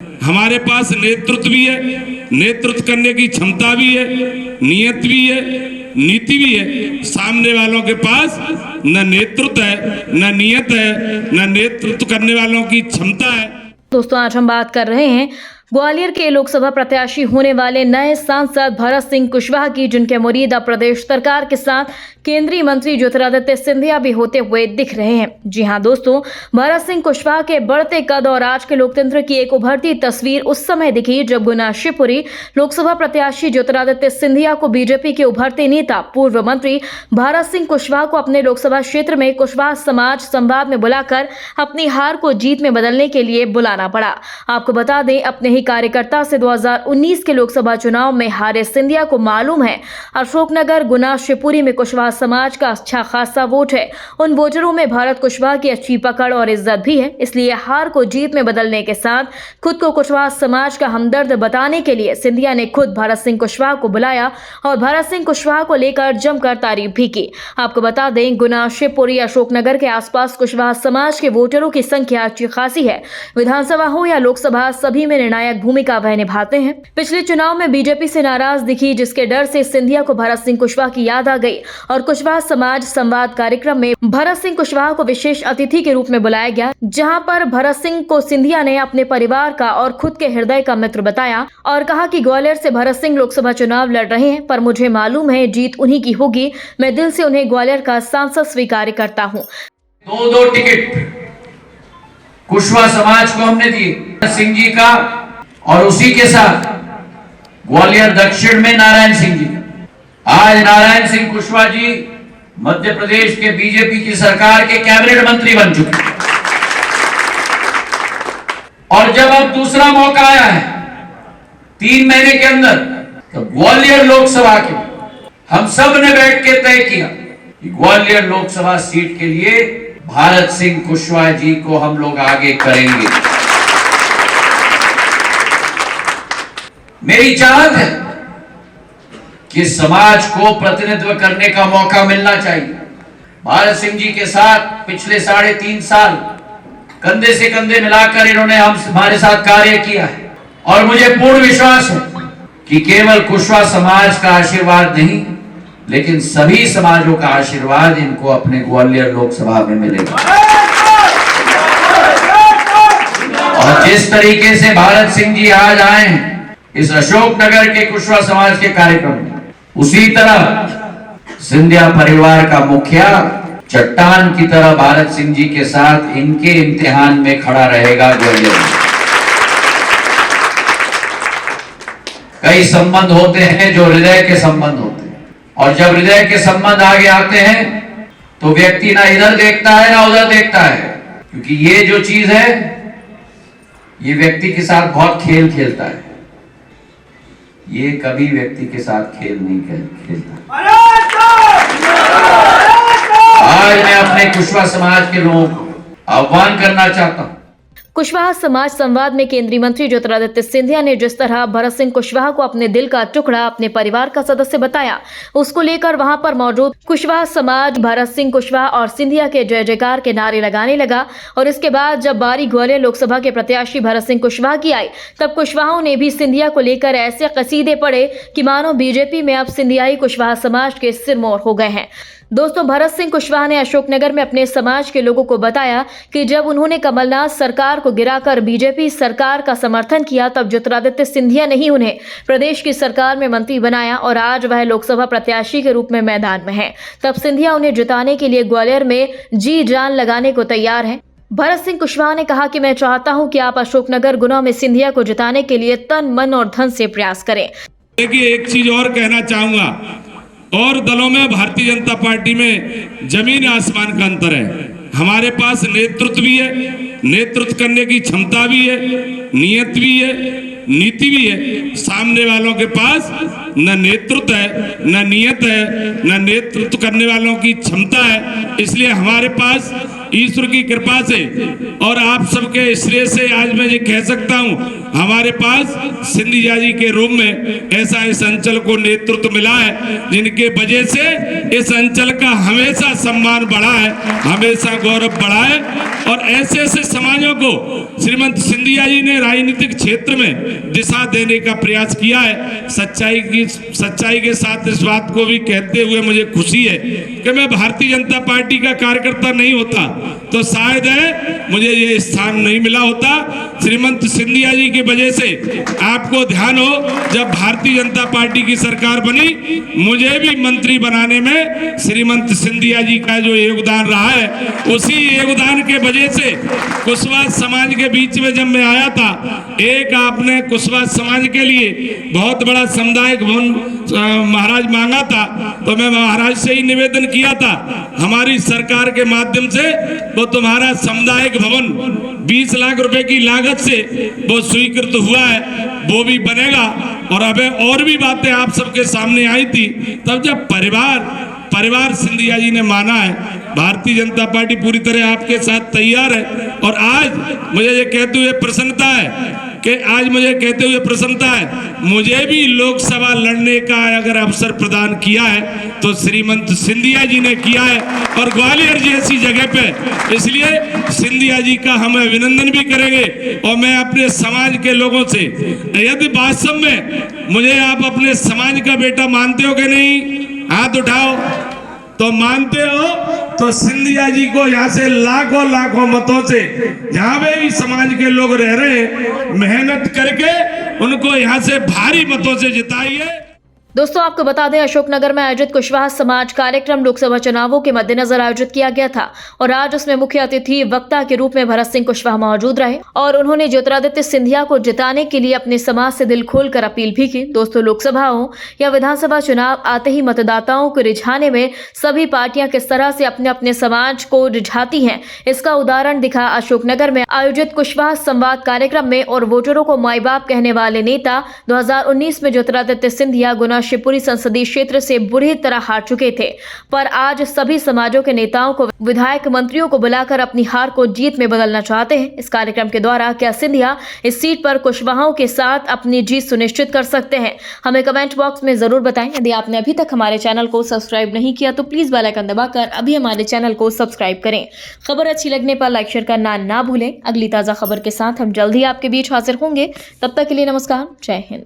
हमारे पास नेतृत्व भी है, नेतृत्व करने की क्षमता भी है, नियत भी है, नीति भी है। सामने वालों के पास न नेतृत्व है, न नियत है, न नेतृत्व करने वालों की क्षमता है। दोस्तों, आज हम बात कर रहे हैं ग्वालियर के लोकसभा प्रत्याशी होने वाले नए सांसद भरत सिंह कुशवाहा की, जिनके मुरीद अब प्रदेश सरकार के साथ केंद्रीय मंत्री ज्योतिरादित्य सिंधिया भी होते हुए दिख रहे हैं। जी हां दोस्तों, भरत सिंह कुशवाहा के बढ़ते कद और आज के लोकतंत्र की एक उभरती तस्वीर उस समय दिखी जब गुना शिवपुरी लोकसभा प्रत्याशी ज्योतिरादित्य सिंधिया को बीजेपी के उभरते नेता पूर्व मंत्री भरत सिंह कुशवाहा को अपने लोकसभा क्षेत्र में कुशवाहा समाज संवाद में बुलाकर अपनी हार को जीत में बदलने के लिए बुलाना पड़ा। आपको बता दें, अपने कार्यकर्ता से 2019 के लोकसभा चुनाव में हारे सिंधिया को मालूम है अशोकनगर, गुना, शिवपुरी में कुशवाहा समाज का अच्छा खासा वोट है। उन वोटरों में भारत कुशवाहा की अच्छी पकड़ और इज्जत भी है। इसलिए हार को जीत में बदलने के साथ खुद को कुशवाहा समाज का हमदर्द बताने के लिए सिंधिया ने खुद भरत सिंह कुशवाहा को बुलाया और भरत सिंह कुशवाहा को लेकर जमकर तारीफ भी की। आपको बता दें, गुना, शिवपुरी, अशोकनगर के आसपास कुशवाहा समाज के वोटरों की संख्या अच्छी खासी है। विधानसभा हो या लोकसभा, सभी में निर्णायक भूमिका वह निभाते हैं। पिछले चुनाव में बीजेपी से नाराज दिखी, जिसके डर से सिंधिया को भरत सिंह कुशवाहा की याद आ गई और कुशवाहा समाज संवाद कार्यक्रम में भरत सिंह कुशवाहा को विशेष अतिथि के रूप में बुलाया गया, जहां पर भरत सिंह को सिंधिया ने अपने परिवार का और खुद के हृदय का मित्र बताया और कहा कि ग्वालियर से भरत सिंह लोकसभा चुनाव लड़ रहे हैं, पर मुझे मालूम है जीत उन्हीं की होगी। मैं दिल से उन्हें ग्वालियर का सांसद स्वीकार करता हूँ। दो टिकट कुशवाहा समाज को हमने दिए, सिंह जी का और उसी के साथ ग्वालियर दक्षिण में नारायण सिंह जी। आज नारायण सिंह कुशवाहा जी मध्य प्रदेश के बीजेपी की सरकार के कैबिनेट मंत्री बन चुके हैं। और जब अब दूसरा मौका आया है 3 महीने के अंदर, तो ग्वालियर लोकसभा के हम सब ने बैठ के तय किया कि ग्वालियर लोकसभा सीट के लिए भरत सिंह कुशवाहा जी को हम लोग आगे करेंगे। मेरी चाहत है कि समाज को प्रतिनिधित्व करने का मौका मिलना चाहिए। भरत सिंह जी के साथ पिछले 3.5 साल कंधे से कंधे मिलाकर इन्होंने हमारे साथ कार्य किया है और मुझे पूर्ण विश्वास है कि केवल कुशवाहा समाज का आशीर्वाद नहीं, लेकिन सभी समाजों का आशीर्वाद इनको अपने ग्वालियर लोकसभा में मिलेगा। और जिस तरीके से भरत सिंह जी आज आए हैं इस अशोकनगर के कुशवाहा समाज के कार्यक्रम में, उसी तरह सिंधिया परिवार का मुखिया चट्टान की तरह भरत सिंह जी के साथ इनके इम्तिहान में खड़ा रहेगा ग्वालियर में। कई संबंध होते हैं जो हृदय के संबंध होते हैं, और जब हृदय के संबंध आगे आते हैं तो व्यक्ति ना इधर देखता है ना उधर देखता है, क्योंकि ये जो चीज है ये व्यक्ति के साथ बहुत खेल खेलता है। ये कभी व्यक्ति के साथ खेल नहीं खेलता। आज मैं अपने कुशवाहा समाज के लोगों को आह्वान करना चाहता हूं। कुशवाहा समाज संवाद में केंद्रीय मंत्री ज्योतिरादित्य सिंधिया ने जिस तरह भरत सिंह कुशवाहा को अपने दिल का टुकड़ा, अपने परिवार का सदस्य बताया, उसको लेकर वहां पर मौजूद कुशवाहा समाज भरत सिंह कुशवाहा और सिंधिया के जय जयकार के नारे लगाने लगा। और इसके बाद जब बारी ग्वालियर लोकसभा के प्रत्याशी भरत सिंह कुशवाहा की आई, तब कुशवाहाओं ने भी सिंधिया को लेकर ऐसे कसीदे पड़े कि मानो बीजेपी में अब सिंधियाई कुशवाहा समाज के सिरमौर हो गए हैं। दोस्तों, भरत सिंह कुशवाहा ने अशोकनगर में अपने समाज के लोगों को बताया कि जब उन्होंने कमलनाथ सरकार को गिराकर बीजेपी सरकार का समर्थन किया, तब ज्योतिरादित्य सिंधिया ने ही उन्हें प्रदेश की सरकार में मंत्री बनाया और आज वह लोकसभा प्रत्याशी के रूप में मैदान में है। तब सिंधिया उन्हें जिताने के लिए ग्वालियर में जी जान लगाने को तैयार है। भरत सिंह कुशवाहा ने कहा कि मैं चाहता हूं कि आप अशोकनगर, गुना में सिंधिया को जिताने के लिए तन, मन और धन से प्रयास करें। देखिए, एक चीज और कहना चाहूंगा, और दलों में भारतीय जनता पार्टी में जमीन आसमान का अंतर है। हमारे पास नेतृत्व भी है, नेतृत्व करने की क्षमता भी है, नियत भी है, नीति भी है। सामने वालों के पास न नेतृत्व है, न नियत है, न नेतृत्व करने वालों की क्षमता है। इसलिए हमारे पास ईश्वर की कृपा से और आप सबके श्रेय से आज मैं ये कह सकता हूं, हमारे पास सिंधिया जी के रूप में ऐसा इस अंचल को नेतृत्व मिला है जिनके वजह से इस अंचल का हमेशा सम्मान बढ़ा है, हमेशा गौरव बढ़ा है। और ऐसे ऐसे समाजों को श्रीमंत सिंधिया जी ने राजनीतिक क्षेत्र में दिशा देने का प्रयास किया है। सच्चाई के साथ इस बात को भी कहते हुए मुझे खुशी है कि मैं भारतीय जनता पार्टी का कार्यकर्ता नहीं होता तो शायद है मुझे ये स्थान नहीं मिला होता। श्रीमंत सिंधिया जी की वजह से आपको ध्यान हो, जब भारतीय जनता पार्टी की सरकार बनी मुझे भी मंत्री बनाने में श्रीमंत सिंधिया जी का जो योगदान रहा है, उसी योगदान के वजह से कुशवाहा समाज के बीच में जब मैं आया था, एक आपने कुशवाहा समाज के लिए बहुत बड़ा सामुदायिक भवन महाराज मांगा था, तो मैं महाराज से ही निवेदन किया था हमारी सरकार के माध्यम से वो तुम्हारा सामुदायिक भवन 20 लाख रुपए की लागत से वो स्वीकृत हुआ है, वो भी बनेगा। और अब और भी बातें आप सबके सामने आई थी, तब जब परिवार सिंधिया जी ने माना है, भारतीय जनता पार्टी पूरी तरह आपके साथ तैयार है। और आज मुझे ये कहते हुए प्रसन्नता है मुझे भी लोकसभा लड़ने का अगर अवसर प्रदान किया है तो श्रीमंत सिंधिया जी ने किया है, और ग्वालियर जैसी जगह पे। इसलिए सिंधिया जी का हम अभिनंदन भी करेंगे। और मैं अपने समाज के लोगों से, यदि वास्तव में मुझे आप अपने समाज का बेटा मानते हो कि नहीं, हाथ उठाओ तो मानते हो, तो सिंधिया जी को यहाँ से लाखों मतों से, जहाँ भी समाज के लोग रह रहे हैं, मेहनत करके उनको यहाँ से भारी मतों से जिताइए। दोस्तों आपको बता दें, अशोकनगर में आयोजित कुशवाहा समाज कार्यक्रम लोकसभा चुनावों के मद्देनजर आयोजित किया गया था और आज उसमें मुख्य अतिथि वक्ता के रूप में भरत सिंह कुशवाहा मौजूद रहे और उन्होंने ज्योतिरादित्य सिंधिया को जिताने के लिए अपने समाज से दिल खोलकर अपील भी की। दोस्तों, लोकसभा हो या विधानसभा चुनाव आते ही मतदाताओं को रिझाने में सभी पार्टियां किस तरह से अपने अपने समाज को रिझाती हैं, इसका उदाहरण दिखा अशोकनगर में आयोजित कुशवाहा संवाद कार्यक्रम में। और वोटरों को माई बाप कहने वाले नेता 2019 में ज्योतिरादित्य सिंधिया गुना शिवपुरी संसदीय क्षेत्र से बुरी तरह हार चुके थे, पर आज सभी समाजों के नेताओं को, विधायक, मंत्रियों को बुलाकर अपनी हार को जीत में बदलना चाहते हैं। इस कार्यक्रम के द्वारा क्या सिंधिया इस सीट पर कुशवाहाओं के साथ अपनी जीत सुनिश्चित कर सकते हैं? हमें कमेंट बॉक्स में जरूर बताएं। यदि आपने अभी तक हमारे चैनल को सब्सक्राइब नहीं किया तो प्लीज बेल आइकन दबाकर अभी हमारे चैनल को सब्सक्राइब करें। खबर अच्छी लगने पर लाइक शेयर करना ना भूलें। अगली ताजा खबर के साथ हम जल्द ही आपके बीच हाजिर होंगे। तब तक के लिए नमस्कार, जय हिंद।